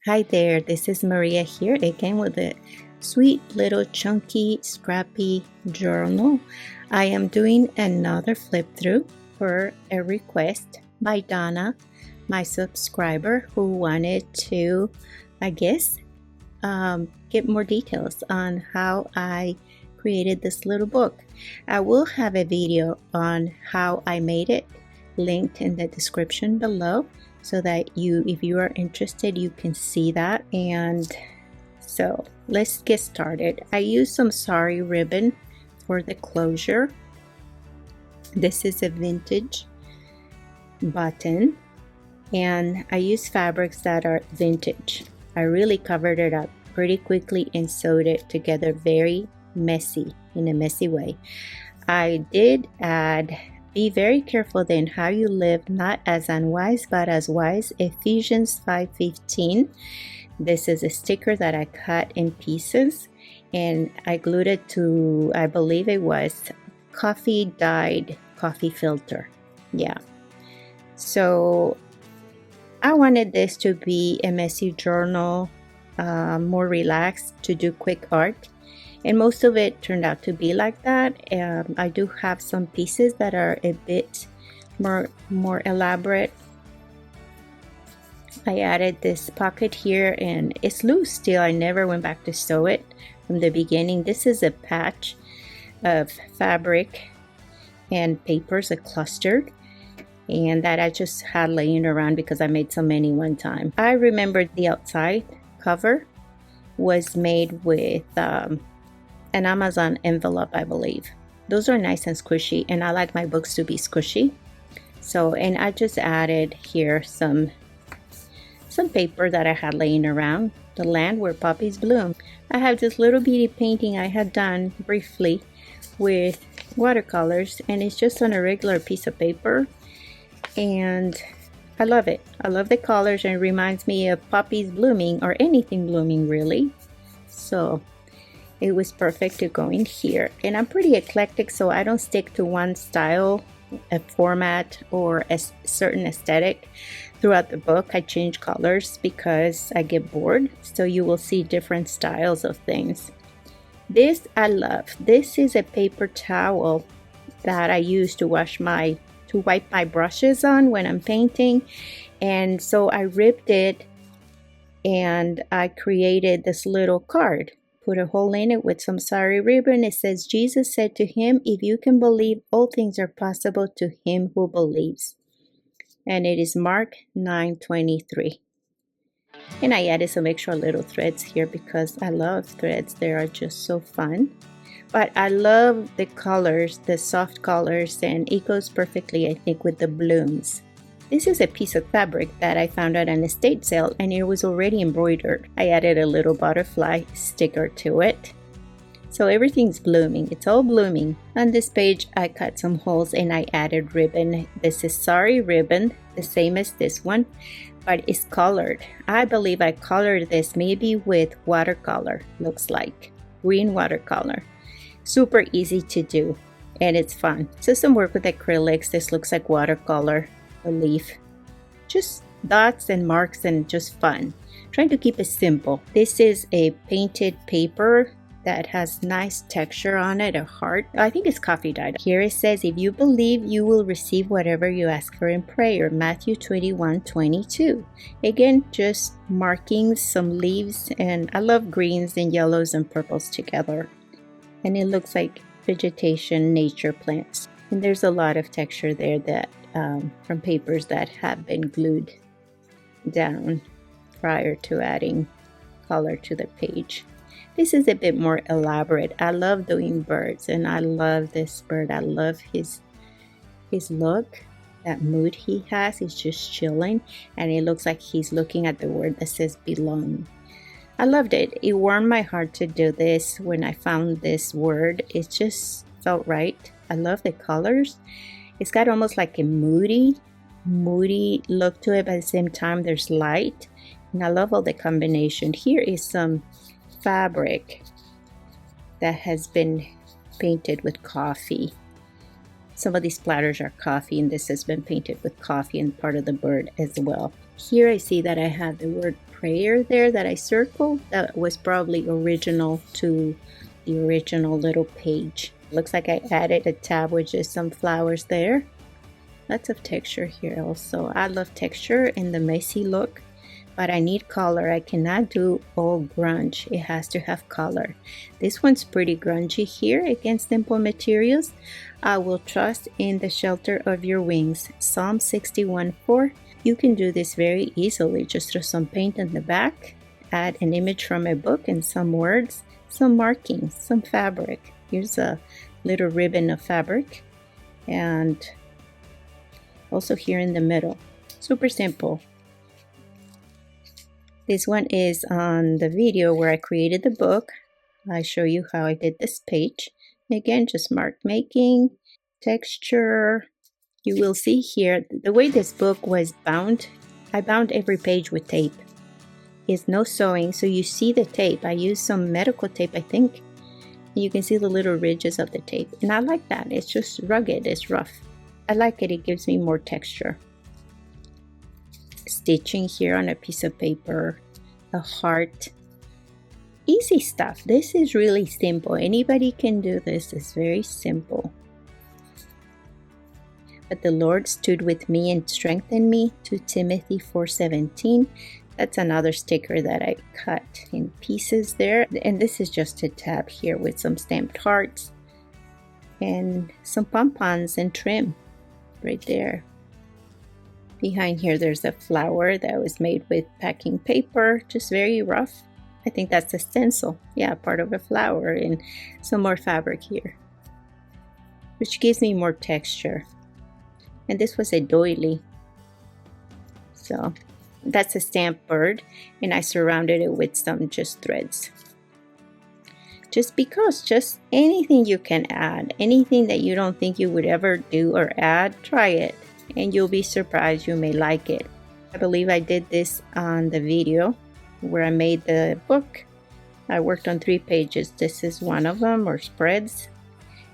Hi there, this is Maria here again with a sweet little chunky scrappy journal. I am doing another flip through for a request by Donna, my subscriber, who wanted to, I guess, get more details on how I created this little book. I will have a video on how I made it linked in the description below, so that if you are interested, you can see that. And so let's get started. I used some sari ribbon for the closure. This is a vintage button, and I use fabrics that are vintage. I really covered it up pretty quickly and sewed it together very messy, in a messy way. I did add, be very careful then how you live, not as unwise but as wise, Ephesians 5:15. This is a sticker that I cut in pieces and I glued it to, I believe it was coffee dyed coffee filter. Yeah, so I wanted this to be a messy journal, more relaxed, to do quick art. And most of it turned out to be like that. I do have some pieces that are a bit more elaborate. I added this pocket here and it's loose still. I never went back to sew it from the beginning. This is a patch of fabric and papers, a clustered, and that I just had laying around because I made so many one time. I remember the outside cover was made with an Amazon envelope, I believe. Those are nice and squishy, and I like my books to be squishy. So, and I just added here some paper that I had laying around, the land where poppies bloom. I have this little bitty painting I had done briefly with watercolors, and it's just on a regular piece of paper, and I love it. I love the colors, and it reminds me of poppies blooming, or anything blooming really. So it was perfect to go in here. And I'm pretty eclectic, so I don't stick to one style, a format, or a certain aesthetic throughout the book. I change colors because I get bored, so you will see different styles of things. This I love. This is a paper towel that I use to wipe my brushes on when I'm painting. And so I ripped it and I created this little card. Put a hole in it with some sari ribbon. It says, Jesus said to him, if you can believe, all things are possible to him who believes. And it is Mark 9:23. And I added some extra little threads here because I love threads. They are just so fun. But I love the colors, the soft colors, and it goes perfectly, I think, with the blooms. This is a piece of fabric that I found at an estate sale, and it was already embroidered. I added a little butterfly sticker to it. So everything's blooming. It's all blooming. On this page, I cut some holes and I added ribbon. This is sari ribbon, the same as this one, but it's colored. I believe I colored this maybe with watercolor, looks like. Green watercolor. Super easy to do, and it's fun. So some work with acrylics. This looks like watercolor. A leaf, just dots and marks, and just fun. Trying to keep it simple. This is a painted paper that has nice texture on it, a heart. I think it's coffee dyed. Here it says, if you believe, you will receive whatever you ask for in prayer. Matthew 21:22. Again, just markings, some leaves, and I love greens and yellows and purples together. And it looks like vegetation, nature, plants. And there's a lot of texture there that from papers that have been glued down prior to adding color to the page. This is a bit more elaborate. I love doing birds, and I love this bird. I love his look, that mood he has. He's just chilling, and it looks like he's looking at the word that says belong. I loved it. It warmed my heart to do this when I found this word. It just felt right. I love the colors. It's got almost like a moody look to it, but at the same time there's light, and I love all the combination. Here is some fabric that has been painted with coffee. Some of these platters are coffee, and this has been painted with coffee and part of the bird as well. Here I see that I have the word prayer there that I circled. That was probably original to the original little page. Looks like I added a tab with just some flowers there. Lots of texture here also. I love texture and the messy look, but I need color. I cannot do all grunge. It has to have color. This one's pretty grungy here against simple materials. I will trust in the shelter of your wings. Psalm 61:4. You can do this very easily. Just throw some paint on the back, add an image from a book and some words, some markings, some fabric. Here's a little ribbon of fabric, and also here in the middle. Super simple. This one is on the video where I created the book. I show you how I did this page. Again, just mark making, texture. You will see here the way this book was bound. I bound every page with tape. It's no sewing, so you see the tape. I used some medical tape, I think. And you can see the little ridges of the tape. And I like that. It's just rugged, it's rough. I like it. It gives me more texture. Stitching here on a piece of paper, a heart. Easy stuff. This is really simple. Anybody can do this. It's very simple. But the Lord stood with me and strengthened me, 2 Timothy 4:17. That's another sticker that I cut in pieces there. And this is just a tab here with some stamped hearts and some pom-poms and trim right there. Behind here there's a flower that was made with packing paper, just very rough. I think that's a stencil. Yeah, part of a flower, and some more fabric here, which gives me more texture. And this was a doily. So that's a stamped bird, and I surrounded it with some just threads. Just because, just anything you can add, anything that you don't think you would ever do or add, try it, and you'll be surprised. You may like it. I believe I did this on the video where I made the book. I worked on 3 pages. This is one of them, or spreads.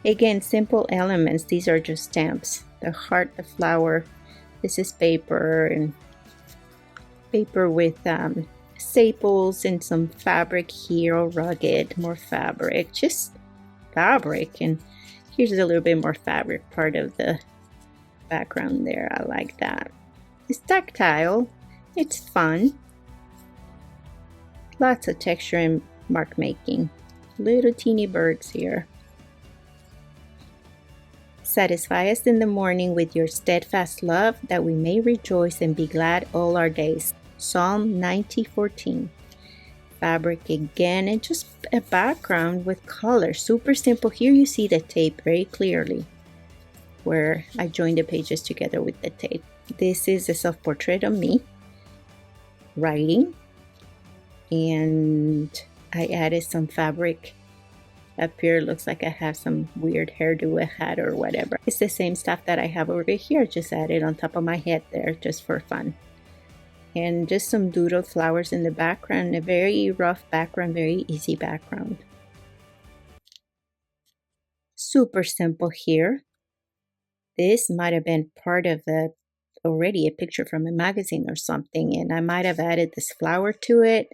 Again, simple elements. These are just stamps. The heart, the flower. This is paper, and paper with staples and some fabric here, all rugged, more fabric, just fabric. And here's a little bit more fabric, part of the background there. I like that. It's tactile, it's fun, lots of texture and mark making. Little teeny birds here. Satisfy us in the morning with your steadfast love, that we may rejoice and be glad all our days. Psalm 90:14. Fabric again, and just a background with color. Super simple. Here you see the tape very clearly, where I joined the pages together with the tape. This is a self-portrait of me writing, and I added some fabric up here. Looks like I have some weird hairdo, a hat or whatever. It's the same stuff that I have over here, just added on top of my head there, just for fun. And just some doodle flowers in the background, a very rough background, very easy background. Super simple here. This might have been part of already a picture from a magazine or something, and I might have added this flower to it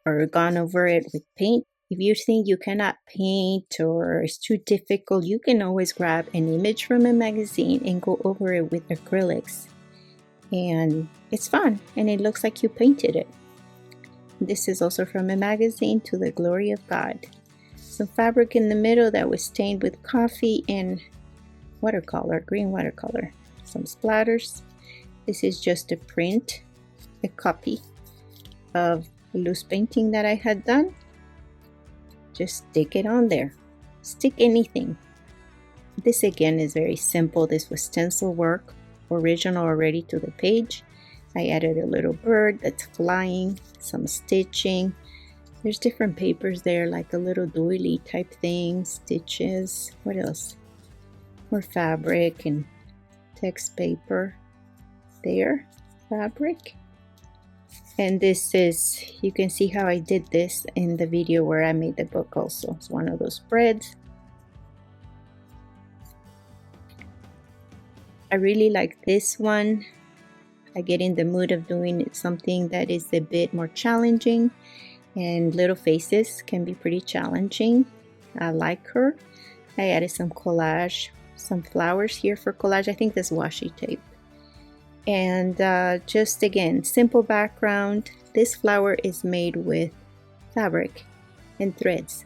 or gone over it with paint. If you think you cannot paint or it's too difficult, you can always grab an image from a magazine and go over it with acrylics. And it's fun, and it looks like you painted it. This is also from a magazine, To the Glory of God. Some fabric in the middle that was stained with coffee and watercolor, green watercolor. Some splatters. This is just a print, a copy of a loose painting that I had done. Just stick it on there. Stick anything. This again is very simple. This was stencil work, original already to the page. I added a little bird that's flying, some stitching. There's different papers there, like a little doily type thing, stitches. What else? More fabric and text paper there, fabric. And this is, you can see how I did this in the video where I made the book also. It's one of those spreads. I really like this one. I get in the mood of doing something that is a bit more challenging, and little faces can be pretty challenging. I like her. I added some collage, some flowers here for collage. I think this washi tape. And just again, simple background. This flower is made with fabric and threads.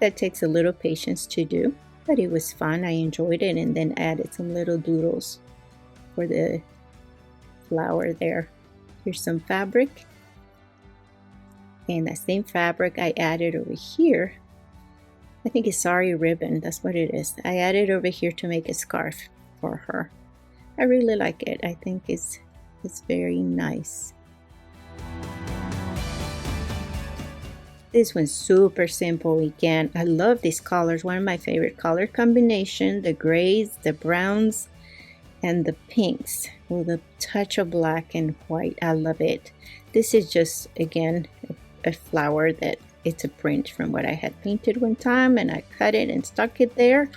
That takes a little patience to do, but it was fun. I enjoyed it, and then added some little doodles for the flower there. Here's some fabric, and that same fabric I added over here. I think it's sari ribbon, that's what it is. I added over here to make a scarf for her. I really like it. I think it's very nice. This one's super simple again. I love these colors. One of my favorite color combination, the grays, the browns, and the pinks with a touch of black and white. I love it. This is just, again, a flower that it's a print from what I had painted one time, and I cut it and stuck it there.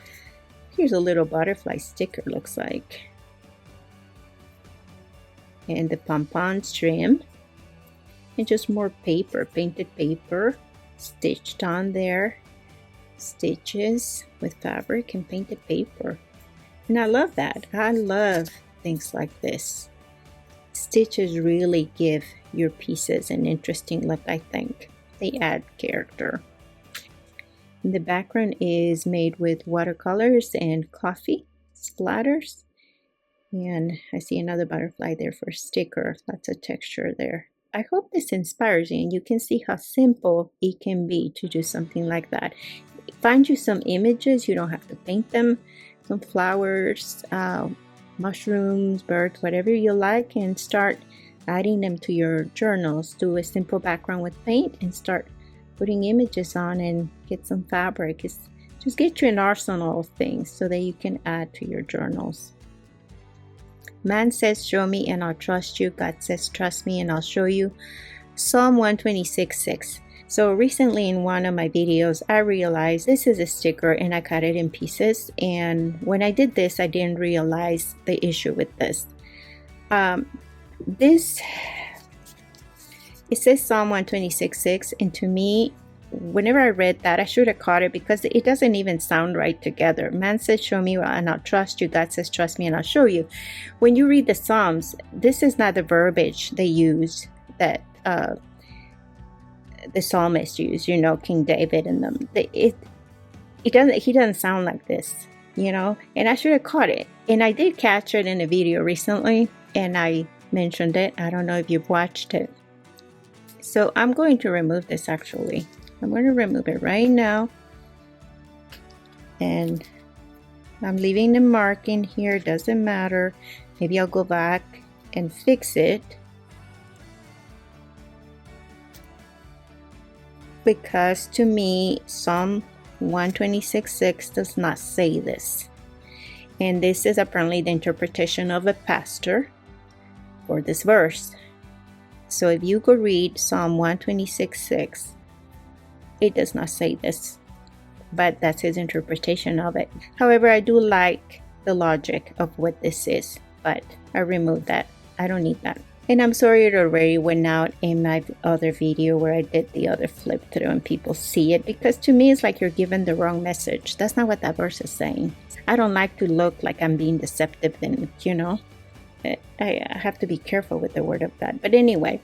Here's a little butterfly sticker, looks like. And the pom-poms trim. And just more paper, painted paper, stitched on there. Stitches with fabric and painted paper. And I love that. I love things like this. Stitches really give your pieces an interesting look, I think. They add character. And the background is made with watercolors and coffee splatters. And I see another butterfly there for a sticker. Lots of texture there. I hope this inspires you, and you can see how simple it can be to do something like that. Find you some images. You don't have to paint them. Some flowers, mushrooms, birds, whatever you like, and start adding them to your journals. Do a simple background with paint and start putting images on, and get some fabric. Just get you an arsenal of things so that you can add to your journals. Man says, show me and I'll trust you. God says, trust me and I'll show you. Psalm 126:6. So recently in one of my videos, I realized this is a sticker and I cut it in pieces. And when I did this, I didn't realize the issue with this. It says Psalm 126:6, and to me, whenever I read that, I should have caught it because it doesn't even sound right together. Man says, show me and I'll trust you. God says, trust me and I'll show you. When you read the Psalms, this is not the verbiage they use that the psalmist used, King David and them. He doesn't sound like this, and I should have caught it. And I did catch it in a video recently, and I mentioned it. I don't know if you've watched it. So I'm going to remove this actually. I'm going to remove it right now, and I'm leaving the mark in here. Doesn't matter. Maybe I'll go back and fix it, because to me Psalm 126:6 does not say this, and this is apparently the interpretation of a pastor for this verse. So if you go read Psalm 126:6, it does not say this, but that's his interpretation of it. However, I do like the logic of what this is, but I removed that. I don't need that. And I'm sorry it already went out in my other video where I did the other flip through and people see it, because to me it's like you're given the wrong message. That's not what that verse is saying. I don't like to look like I'm being deceptive, and I have to be careful with the word of God. But anyway,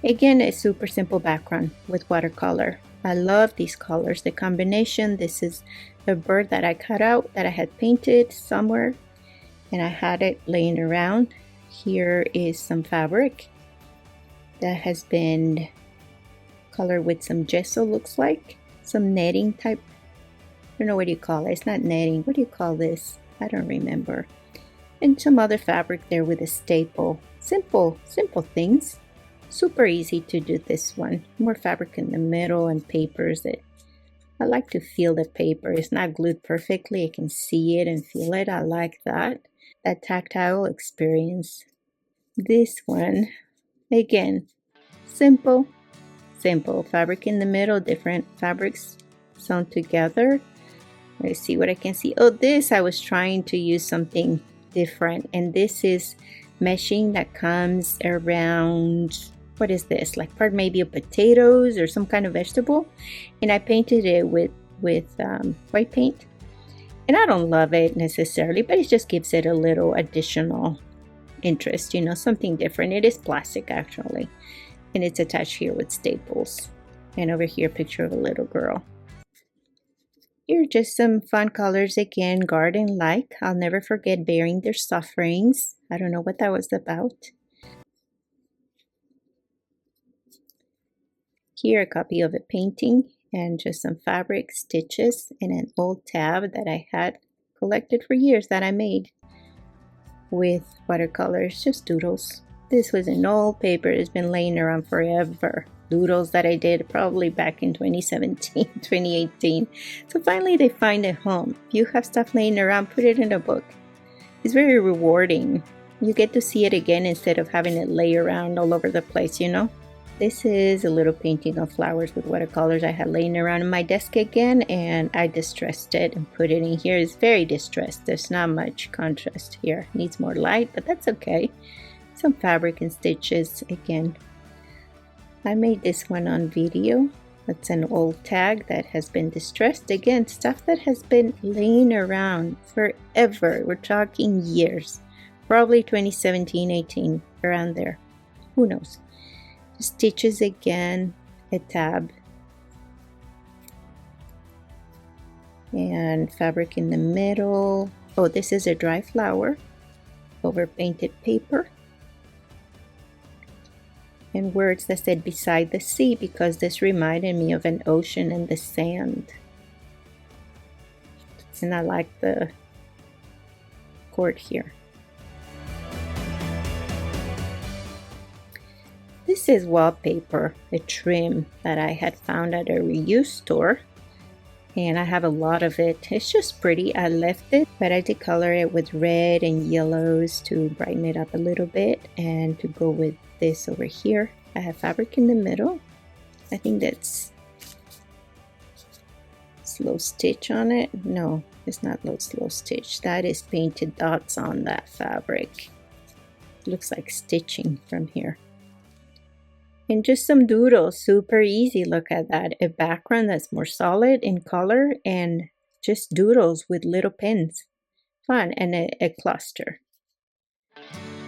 again, a super simple background with watercolor. I love these colors, the combination. This is a bird that I cut out that I had painted somewhere, and I had it laying around. Here is some fabric that has been colored with some gesso, looks like some netting type. I don't know what you call it. It's not netting. What do you call this? I don't remember. And some other fabric there with a staple. Simple things. Super easy to do this one. More fabric in the middle and papers. I like to feel the paper. It's not glued perfectly. I can see it and feel it. I like that tactile experience. This one, again, simple fabric in the middle, different fabrics sewn together. Let's see what I can see. Oh, this I was trying to use something different, and this is meshing that comes around, what is this, like part maybe of potatoes or some kind of vegetable, and I painted it with white paint. And I don't love it necessarily, but it just gives it a little additional interest, you know, something different. It is plastic actually, and it's attached here with staples. And over here, a picture of a little girl. Here are just some fun colors again, garden-like. I'll never forget Bearing Their Sufferings. I don't know what that was about. Here, a copy of a painting and just some fabric stitches in an old tab that I had collected for years that I made with watercolors, just doodles. This was an old paper. It's been laying around forever. Doodles that I did probably back in 2017, 2018. So finally they find a home. If you have stuff laying around, put it in a book. It's very rewarding. You get to see it again instead of having it lay around all over the place, you know? This is a little painting of flowers with watercolors I had laying around in my desk again, and I distressed it and put it in here. It's very distressed. There's not much contrast here. Needs more light, but that's okay. Some fabric and stitches again. I made this one on video. It's an old tag that has been distressed. Again, stuff that has been laying around forever. We're talking years. Probably 2017, 18, around there. Who knows? Stitches again, a tab, and fabric in the middle. Oh, this is a dry flower over painted paper, and words that said beside the sea, because this reminded me of an ocean and the sand. And I like the cord here. This is wallpaper, a trim that I had found at a reuse store, and I have a lot of it. It's just pretty. I left it, but I did color it with red and yellows to brighten it up a little bit, and to go with this over here, I have fabric in the middle. I think that's slow stitch on it. No, it's not slow stitch. That is painted dots on that fabric. It looks like stitching from here. And just some doodles, super easy. Look at that. A background that's more solid in color, and just doodles with little pins. Fun. And a cluster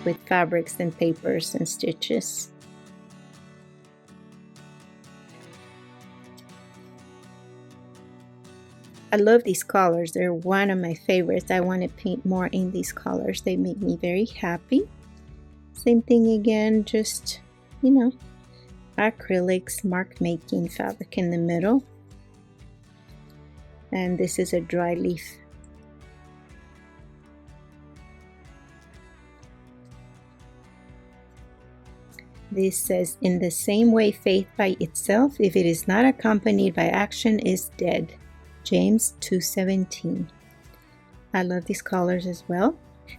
with fabrics and papers and stitches. I love these colors. They're one of my favorites. I want to paint more in these colors. They make me very happy. Same thing again, just, you know, acrylics, mark making, fabric in the middle. And this is a dry leaf. This says, in the same way faith by itself, if it is not accompanied by action, is dead. James 2:17. I love these colors as well.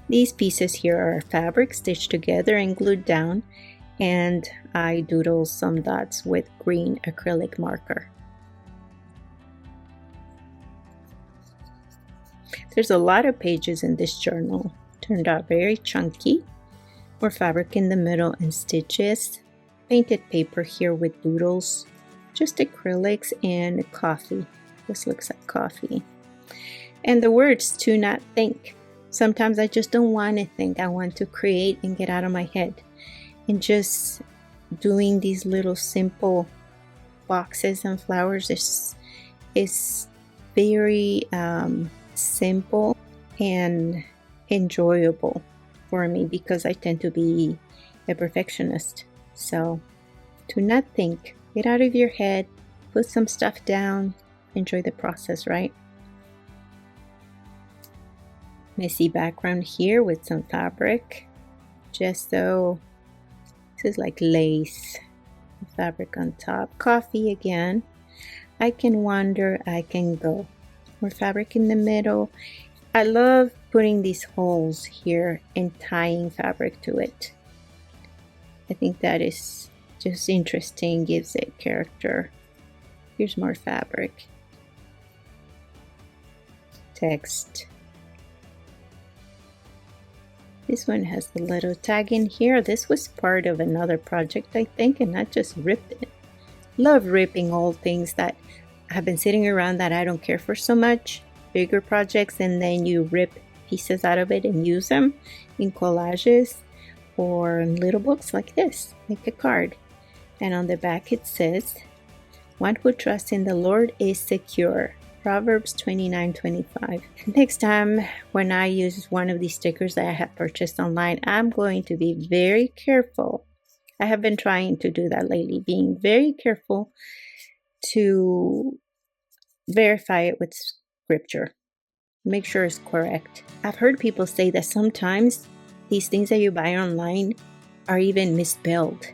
These pieces here are fabric stitched together and glued down, and I doodle some dots with green acrylic marker. There's a lot of pages in this journal. Turned out very chunky. More fabric in the middle and stitches. Painted paper here with doodles. Just acrylics and coffee. This looks like coffee. And the words to not think. Sometimes I just don't want to think. I want to create and get out of my head. And just doing these little simple boxes and flowers is very simple and enjoyable for me, because I tend to be a perfectionist. So to not think, get out of your head, put some stuff down, enjoy the process, right? Messy background here with some fabric, gesso. This is like lace, fabric on top, coffee again. I can wander, I can go. More fabric in the middle. I love putting these holes here and tying fabric to it. I think that is just interesting, gives it character. Here's more fabric. Text. This one has the little tag in here. This was part of another project, I think, and I just ripped it. Love ripping old things that have been sitting around that I don't care for so much. Bigger projects, and then you rip pieces out of it and use them in collages or in little books like this, like a card. And on the back it says, "One who trusts in the Lord is secure." Proverbs 29:25. Next time when I use one of these stickers that I have purchased online, I'm going to be very careful. I have been trying to do that lately, being very careful to verify it with scripture. Make sure it's correct. I've heard people say that sometimes these things that you buy online are even misspelled.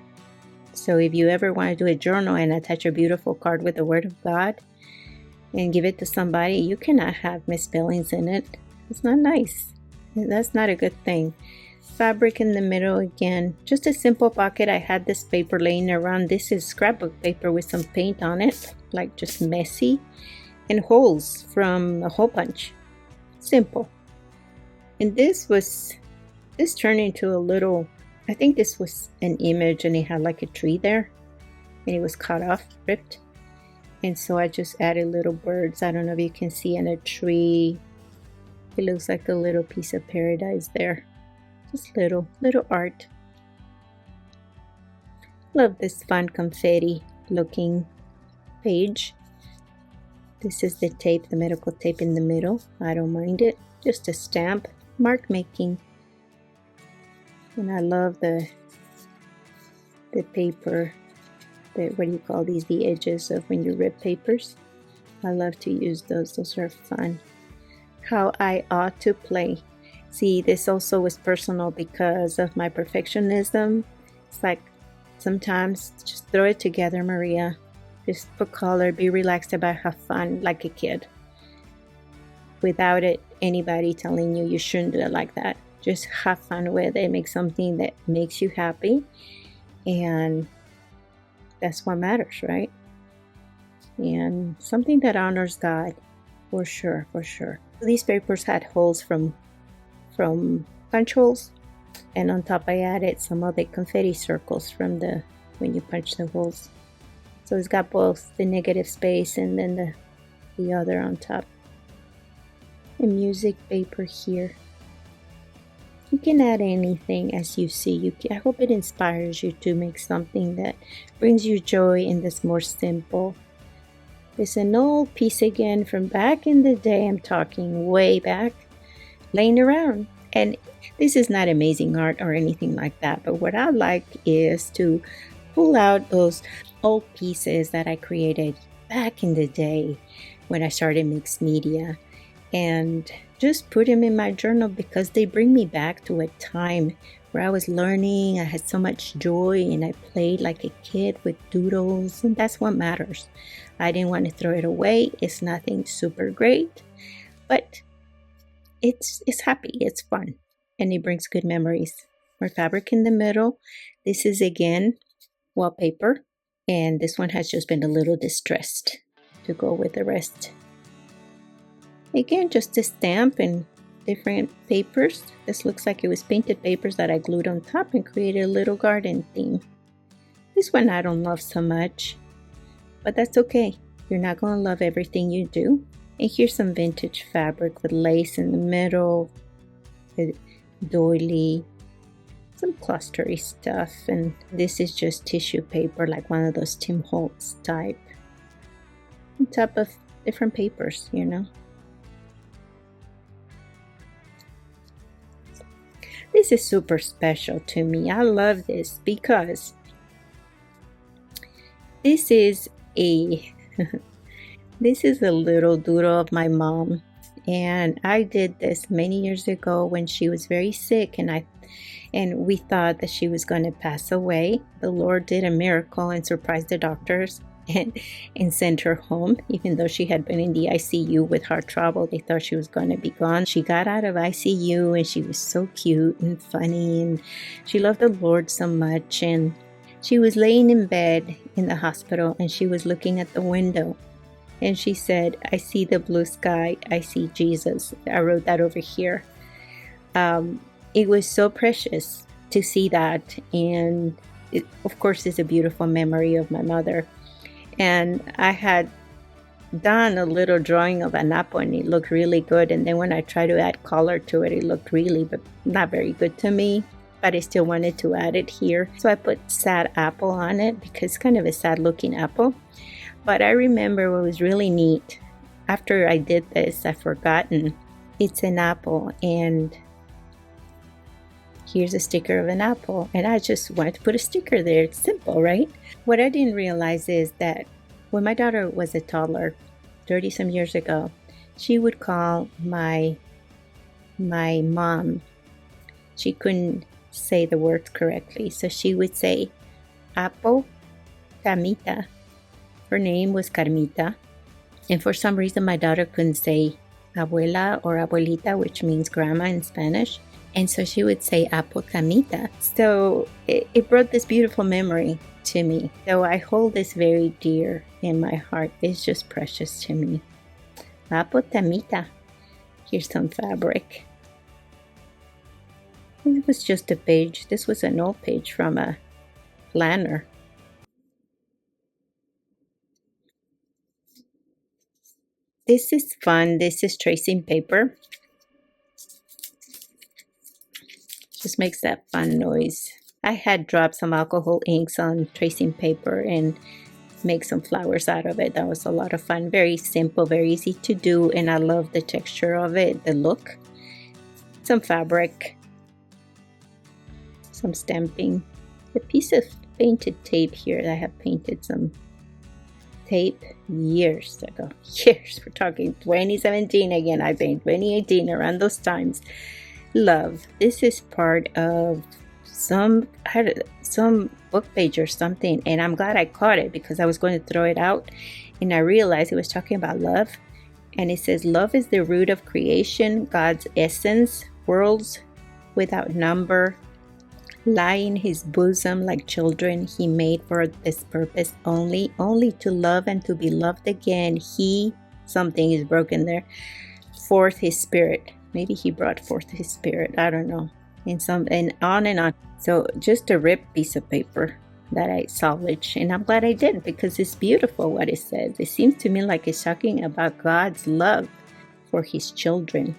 So if you ever want to do a journal and attach a beautiful card with the Word of God and give it to somebody, you cannot have misspellings in it. It's not nice. That's not a good thing. Fabric in the middle again. Just a simple pocket. I had this paper laying around. This is scrapbook paper with some paint on it, like just messy, and holes from a hole punch. Simple. And this turned into a little, I think this was an image and it had like a tree there and it was cut off, ripped. And so I just added little birds. I don't know if you can see, and a tree. It looks like a little piece of paradise there. Just little art. Love this fun confetti looking page. This is the tape, the medical tape in the middle. I don't mind it. Just a stamp. Mark making. And I love the paper. What do you call these? The edges of when you rip papers. I love to use those. Those are fun. How I ought to play. See, this also was personal because of my perfectionism. It's like sometimes just throw it together, Maria. Just put color, be relaxed about, have fun like a kid. Without anybody telling you you shouldn't do it like that. Just have fun with it. Make something that makes you happy. And that's what matters, right? And something that honors God, for sure, for sure. These papers had holes from punch holes, and on top I added some of the confetti circles from when you punch the holes. So it's got both the negative space and then the other on top. A music paper here. You can add anything as you see. I hope it inspires you to make something that brings you joy in this more simple. It's an old piece again from back in the day. I'm talking way back, laying around. And this is not amazing art or anything like that. But what I like is to pull out those old pieces that I created back in the day when I started mixed media, and just put them in my journal because they bring me back to a time where I was learning. I had so much joy and I played like a kid with doodles, and that's what matters. I didn't want to throw it away. It's nothing super great, but it's happy, it's fun, and it brings good memories. More fabric in the middle. This is again wallpaper, and this one has just been a little distressed to go with the rest. Again, just a stamp and different papers. This looks like it was painted papers that I glued on top and created a little garden theme. This one I don't love so much, but that's okay. You're not going to love everything you do. And here's some vintage fabric with lace in the middle, a doily, some clustery stuff. And this is just tissue paper, like one of those Tim Holtz type. On top of different papers, you know. This is super special to me. I love this because this is a little doodle of my mom, and I did this many years ago when she was very sick, and we thought that she was going to pass away. The Lord did a miracle and surprised the doctors and sent her home, even though she had been in the ICU with heart trouble. They thought she was going to be gone. She got out of ICU and she was so cute and funny, and she loved the Lord so much. And she was laying in bed in the hospital and she was looking at the window, and she said, "I see the blue sky, I see Jesus." I wrote that over here. it was so precious to see that. And it, of course, is a beautiful memory of my mother. And I had done a little drawing of an apple and it looked really good. And then when I tried to add color to it, it looked really, but not very good to me. But I still wanted to add it here. So I put sad apple on it because it's kind of a sad looking apple. But I remember what was really neat. After I did this, I've forgotten. It's an apple and here's a sticker of an apple. And I just wanted to put a sticker there. It's simple, right? What I didn't realize is that when my daughter was a toddler, 30 some years ago, she would call my mom. She couldn't say the words correctly. So she would say, Apo Camita. Her name was Carmita. And for some reason, my daughter couldn't say abuela or abuelita, which means grandma in Spanish. And so she would say Apo Camita. So it brought this beautiful memory to me. So I hold this very dear in my heart. It's just precious to me. Apo Camita. Here's some fabric. It was just a page. This was an old page from a planner. This is fun. This is tracing paper. Just makes that fun noise. I had dropped some alcohol inks on tracing paper and make some flowers out of it. That was a lot of fun. Very simple, very easy to do, and I love the texture of it, the look. Some fabric, some stamping. A piece of painted tape here. I have painted some tape years ago. Years. We're talking 2017 again. I painted 2018 around those times. Love. This is part of some book page or something, and I'm glad I caught it because I was going to throw it out and I realized it was talking about love. And it says, love is the root of creation, God's essence, worlds without number lie in his bosom like children he made for this purpose only to love and to be loved again. He, something is broken there, forth his spirit. Maybe he brought forth his spirit, I don't know, and on and on. So just a ripped piece of paper that I salvaged, and I'm glad I did because it's beautiful what it says. It seems to me like it's talking about God's love for his children.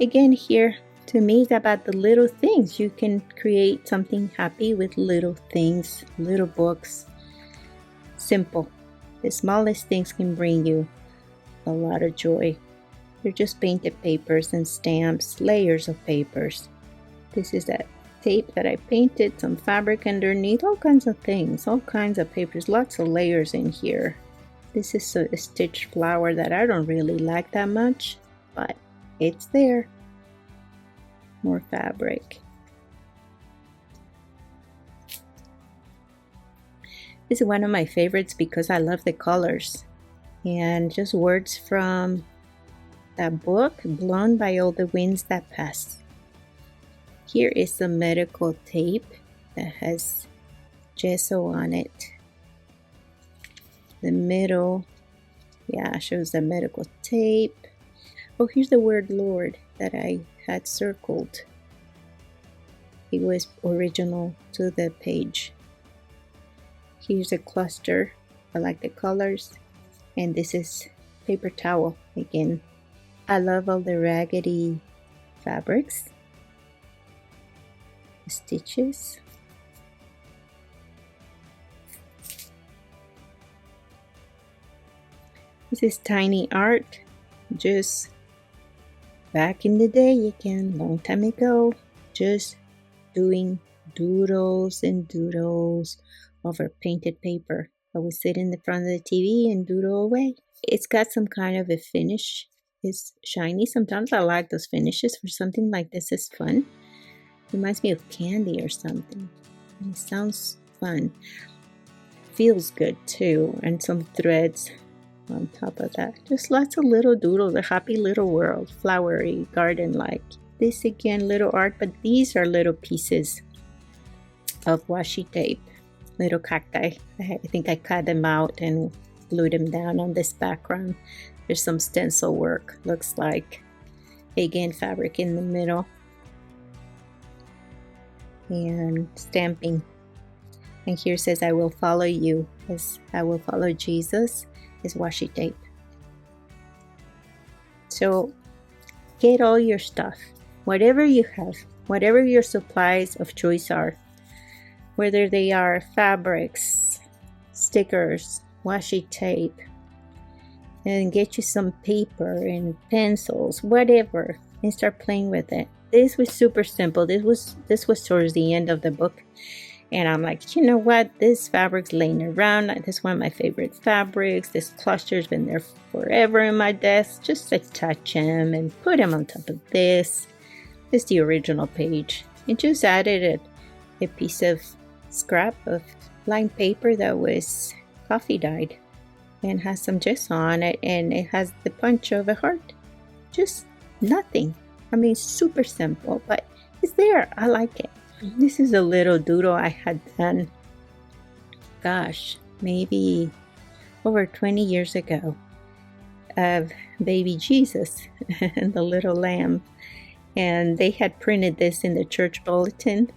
Again, here to me it's about the little things. You can create something happy with little things, little books. Simple. The smallest things can bring you a lot of joy. They're just painted papers and stamps, layers of papers. This is that tape that I painted, some fabric underneath, all kinds of things, all kinds of papers, lots of layers in here. This is a stitched flower that I don't really like that much, but it's there. More fabric. This is one of my favorites because I love the colors. And just words from that book, Blown by All the Winds That Pass. Here is the medical tape that has gesso on it. The middle, shows the medical tape. Oh, here's the word Lord that I had circled. It was original to the page. Here's a cluster. I like the colors. And this is paper towel again. I love all the raggedy fabrics. The stitches. This is tiny art. Just back in the day again, long time ago, just doing doodles and doodles over painted paper. I would sit in the front of the TV and doodle away. It's got some kind of a finish. It's shiny. Sometimes I like those finishes for something like this. Is fun. Reminds me of candy or something. And it sounds fun. Feels good too. And some threads on top of that. Just lots of little doodles. A happy little world. Flowery, garden-like. This again, little art. But these are little pieces of washi tape. Little cacti. I think I cut them out and glued them down on this background. There's some stencil work, looks like. pagan fabric in the middle, and stamping. And here says, I will follow you, as I will follow Jesus, is washi tape. So get all your stuff, whatever you have, whatever your supplies of choice are, whether they are fabrics, stickers, washi tape, and get you some paper and pencils, whatever, and start playing with it. This was super simple. This was towards the end of the book, and I'm like, you know what? This fabric's laying around. This is one of my favorite fabrics. This cluster's been there forever in my desk. Just attach him and put him on top of this. This is the original page. And just added a piece of scrap of lined paper that was coffee dyed and has some gesso on it, and it has the punch of a heart. Just nothing. I mean, super simple, but it's there. I like it. This is a little doodle I had done, gosh, maybe over 20 years ago, of baby Jesus and the little lamb. And they had printed this in the church bulletin.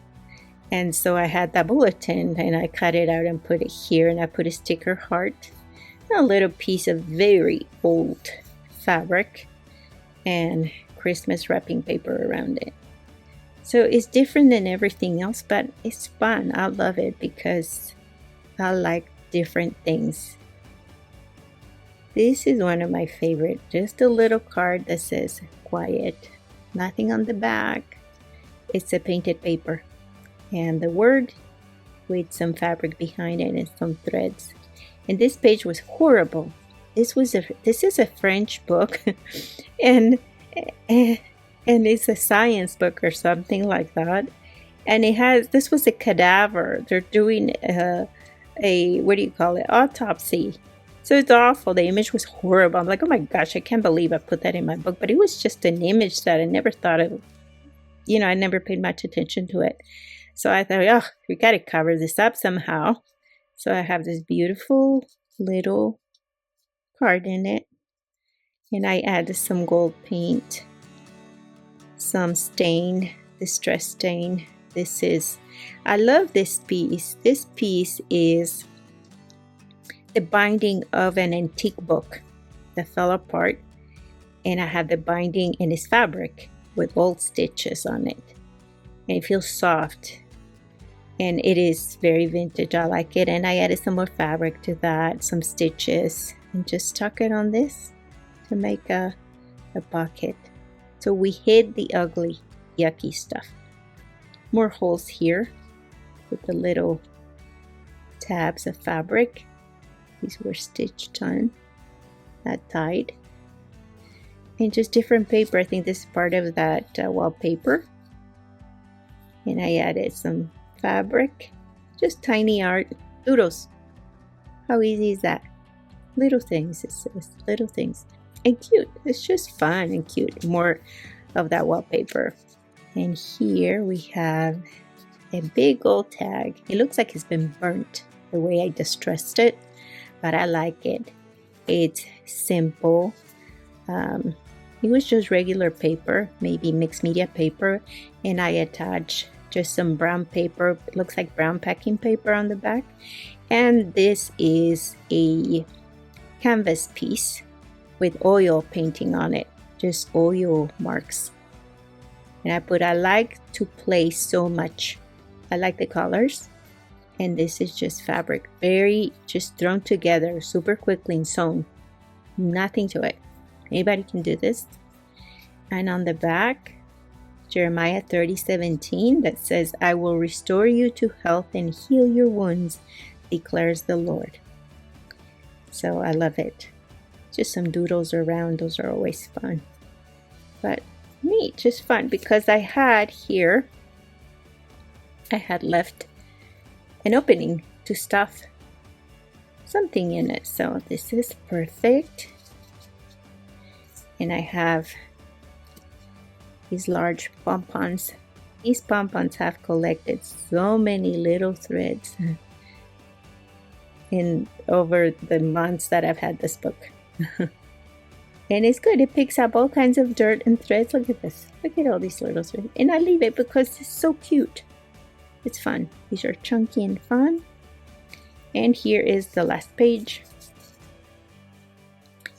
And so I had that bulletin, and I cut it out and put it here, and I put a sticker heart, a little piece of very old fabric, and Christmas wrapping paper around it. So it's different than everything else, but it's fun. I love it because I like different things. This is one of my favorite. Just a little card that says quiet. Nothing on the back. It's a painted paper. And the word with some fabric behind it and some threads. And this page was horrible. This is a French book. and it's a science book or something like that. And this was a cadaver. They're doing a what do you call it? Autopsy. So it's awful. The image was horrible. I'm like, oh my gosh, I can't believe I put that in my book. But it was just an image that I never thought of, I never paid much attention to it. So I thought, oh, we got to cover this up somehow. So I have this beautiful little card in it. And I added some gold paint, some stain, distress stain. I love this piece. This piece is the binding of an antique book that fell apart. And I have the binding in this fabric with old stitches on it. And it feels soft. And it is very vintage. I like it. And I added some more fabric to that, some stitches, and just stuck it on this to make a pocket. So we hid the ugly, yucky stuff. More holes here with the little tabs of fabric. These were stitched on, not tied. And just different paper. I think this is part of that wallpaper. And I added some fabric, just tiny art, doodles. How easy is that? Little things, it says, little things. And cute. It's just fun and cute. More of that wallpaper. And here we have a big old tag. It looks like it's been burnt the way I distressed it, but I like it. It's simple. It was just regular paper, maybe mixed media paper, and I attached just some brown paper. It looks like brown packing paper on the back. And this is a canvas piece with oil painting on it, just oil marks. And I like to play so much. I like the colors. And this is just fabric, very just thrown together super quickly and sewn. Nothing to it. Anybody can do this. And on the back, Jeremiah 30:17, that says, I will restore you to health and heal your wounds, declares the Lord. So I love it. Just some doodles around. Those are always fun. But neat, just fun, because I had left an opening to stuff something in it. So this is perfect. And I have these large pompons. These pompons have collected so many little threads in over the months that I've had this book. And it's good. It picks up all kinds of dirt and threads. Look at this. Look at all these little threads. And I leave it because it's so cute. It's fun. These are chunky and fun. And here is the last page.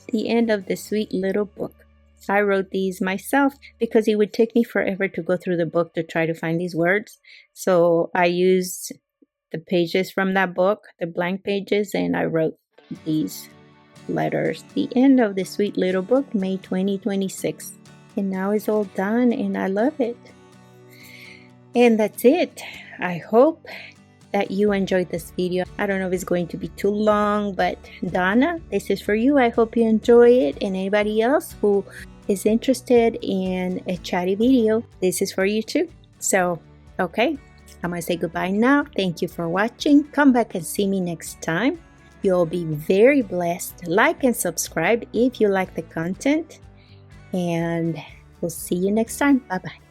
The end of the sweet little book. I wrote these myself because it would take me forever to go through the book to try to find these words. So I used the pages from that book, the blank pages, and I wrote these letters. The end of the sweet little book, May 2026. And now it's all done and I love it. And that's it. I hope that you enjoyed this video. I don't know if it's going to be too long, but Donna, this is for you. I hope you enjoy it, and anybody else who is interested in a chatty video, this is for you too. So, okay, I'm gonna say goodbye now. Thank you for watching. Come back and see me next time. You'll be very blessed. Like and subscribe if you like the content, and we'll see you next time. Bye-bye.